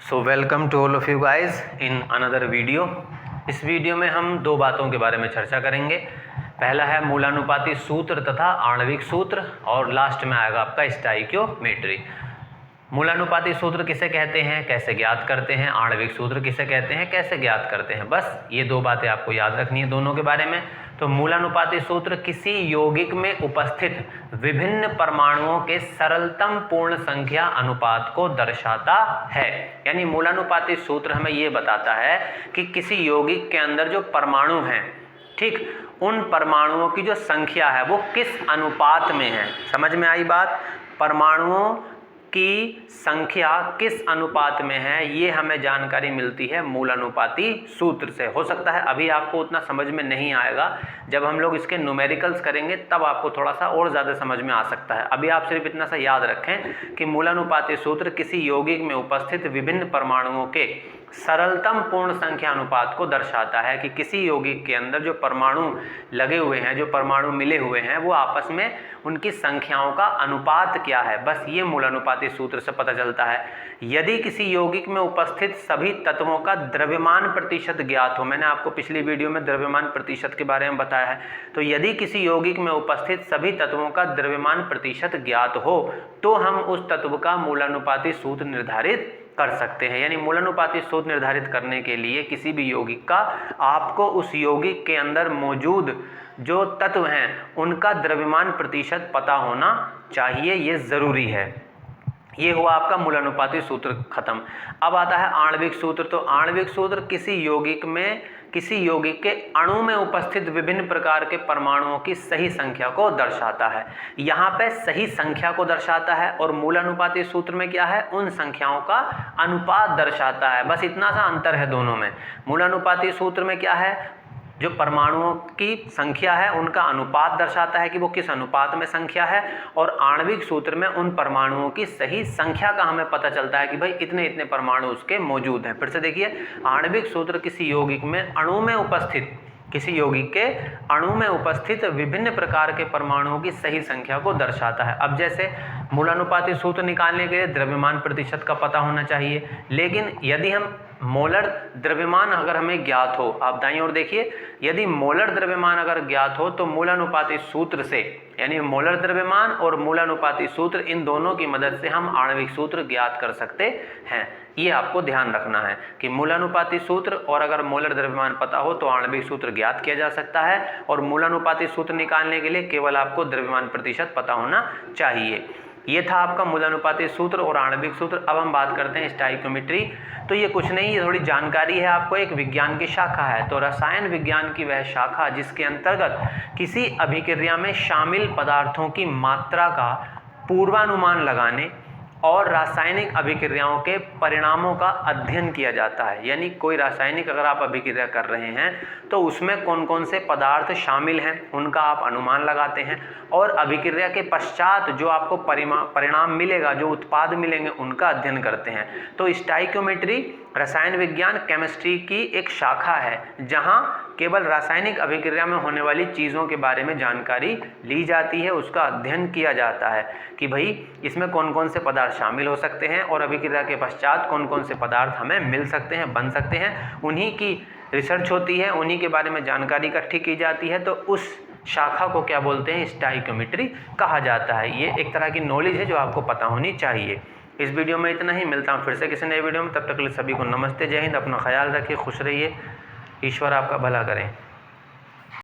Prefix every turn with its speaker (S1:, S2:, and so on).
S1: So welcome to all of you guys in another video. इस video में हम दो बातों के बारे में चर्चा करेंगे। पहला है मूलानुपाती सूत्र तथा आणविक सूत्र, और लास्ट में आएगा आपका स्टाइकियोमेट्री। मूलानुपाती सूत्र किसे कहते हैं, कैसे ज्ञात करते हैं, आणविक सूत्र किसे कहते हैं, कैसे ज्ञात करते हैं, बस ये दो बातें आपको याद रखनी है दोनों के बारे में। तो मूलानुपाती सूत्र किसी यौगिक में उपस्थित विभिन्न परमाणुओं के सरलतम पूर्ण संख्या अनुपात को दर्शाता है। यानी मूलानुपाती सूत्र हमें ये बताता है कि किसी यौगिक के अंदर जो परमाणु हैं, ठीक, उन परमाणुओं की जो संख्या है वो किस अनुपात में है। समझ में आई बात? परमाणुओं की संख्या किस अनुपात में है, ये हमें जानकारी मिलती है मूलानुपाती सूत्र से। हो सकता है अभी आपको उतना समझ में नहीं आएगा, जब हम लोग इसके न्यूमेरिकल्स करेंगे तब आपको थोड़ा सा और ज़्यादा समझ में आ सकता है। अभी आप सिर्फ इतना सा याद रखें कि मूलानुपाती सूत्र किसी यौगिक में उपस्थित विभिन्न परमाणुओं के सरलतम पूर्ण संख्या अनुपात को दर्शाता है कि किसी यौगिक के अंदर जो परमाणु लगे हुए हैं, जो परमाणु मिले हुए हैं, वो आपस में उनकी संख्याओं का अनुपात क्या है, बस ये मूलानुपाती सूत्र से पता चलता है। यदि किसी यौगिक में उपस्थित सभी तत्वों का द्रव्यमान प्रतिशत ज्ञात हो, मैंने आपको पिछली वीडियो में द्रव्यमान प्रतिशत के बारे में बताया है, तो यदि किसी यौगिक में उपस्थित सभी तत्वों का द्रव्यमान प्रतिशत ज्ञात हो तो हम उस तत्व का मूलानुपाती सूत्र निर्धारित कर सकते हैं। यानी मूलानुपाती सूत्र निर्धारित करने के लिए किसी भी यौगिक का आपको उस यौगिक के अंदर मौजूद जो तत्व हैं उनका द्रव्यमान प्रतिशत पता होना चाहिए, ये ज़रूरी है। ये हुआ आपका मूलानुपाती सूत्र खत्म। अब आता है आणविक सूत्र। तो आणविक सूत्र किसी यौगिक के अणु में उपस्थित विभिन्न प्रकार के परमाणुओं की सही संख्या को दर्शाता है। यहाँ पे सही संख्या को दर्शाता है और मूलानुपाती सूत्र में क्या है, उन संख्याओं का अनुपात दर्शाता है। बस इतना सा अंतर है दोनों में। मूलानुपाती सूत्र में क्या है, जो परमाणुओं की संख्या है उनका अनुपात दर्शाता है कि वो किस अनुपात में संख्या है, और आणविक सूत्र में उन परमाणुओं की सही संख्या का हमें पता चलता है कि भाई इतने इतने परमाणु उसके मौजूद हैं। फिर से देखिए, आणविक सूत्र किसी यौगिक में अणु में उपस्थित विभिन्न प्रकार के परमाणुओं की सही संख्या को दर्शाता है। अब जैसे मूलानुपाती सूत्र निकालने के लिए द्रव्यमान प्रतिशत का पता होना चाहिए, लेकिन यदि हम मोलर द्रव्यमान अगर हमें ज्ञात हो, आप दाईं ओर देखिए, यदि मोलर द्रव्यमान अगर ज्ञात हो तो मूलानुपाती सूत्र से, यानी मोलर द्रव्यमान और मूलानुपाती सूत्र, इन दोनों की मदद से हम आणविक सूत्र ज्ञात कर सकते हैं। ये आपको ध्यान रखना है कि मूलानुपाती सूत्र और अगर मोलर द्रव्यमान पता हो तो आणविक सूत्र ज्ञात किया जा सकता है, और मूलानुपाती सूत्र निकालने के लिए केवल आपको द्रव्यमान प्रतिशत पता होना चाहिए। ये था आपका मूलानुपाती सूत्र और आणविक सूत्र। अब हम बात करते हैं स्टाइकियोमेट्री। तो ये कुछ नहीं, ये थोड़ी जानकारी है आपको, एक विज्ञान की शाखा है। तो रसायन विज्ञान की वह शाखा जिसके अंतर्गत किसी अभिक्रिया में शामिल पदार्थों की मात्रा का पूर्वानुमान लगाने और रासायनिक अभिक्रियाओं के परिणामों का अध्ययन किया जाता है। यानी कोई रासायनिक अगर आप अभिक्रिया कर रहे हैं तो उसमें कौन कौन से पदार्थ शामिल हैं उनका आप अनुमान लगाते हैं, और अभिक्रिया के पश्चात जो आपको परिणाम मिलेगा, जो उत्पाद मिलेंगे, उनका अध्ययन करते हैं। तो स्टाइकियोमेट्री रसायन विज्ञान केमिस्ट्री की एक शाखा है जहां केवल रासायनिक अभिक्रिया में होने वाली चीज़ों के बारे में जानकारी ली जाती है, उसका अध्ययन किया जाता है कि भाई इसमें कौन कौन से पदार्थ शामिल हो सकते हैं और अभिक्रिया के पश्चात कौन कौन से पदार्थ हमें मिल सकते हैं, बन सकते हैं। उन्हीं की रिसर्च होती है, उन्हीं के बारे में जानकारी इकट्ठी की जाती है। तो उस शाखा को क्या बोलते हैं, स्टाइकियोमेट्री कहा जाता है। ये एक तरह की नॉलेज है जो आपको पता होनी चाहिए। इस वीडियो में इतना ही, मिलता हूँ फिर से किसी नए वीडियो में। तब तक के लिए सभी को नमस्ते, जय हिंद, अपना ख्याल रखिए, खुश रहिए, ईश्वर आपका भला करें।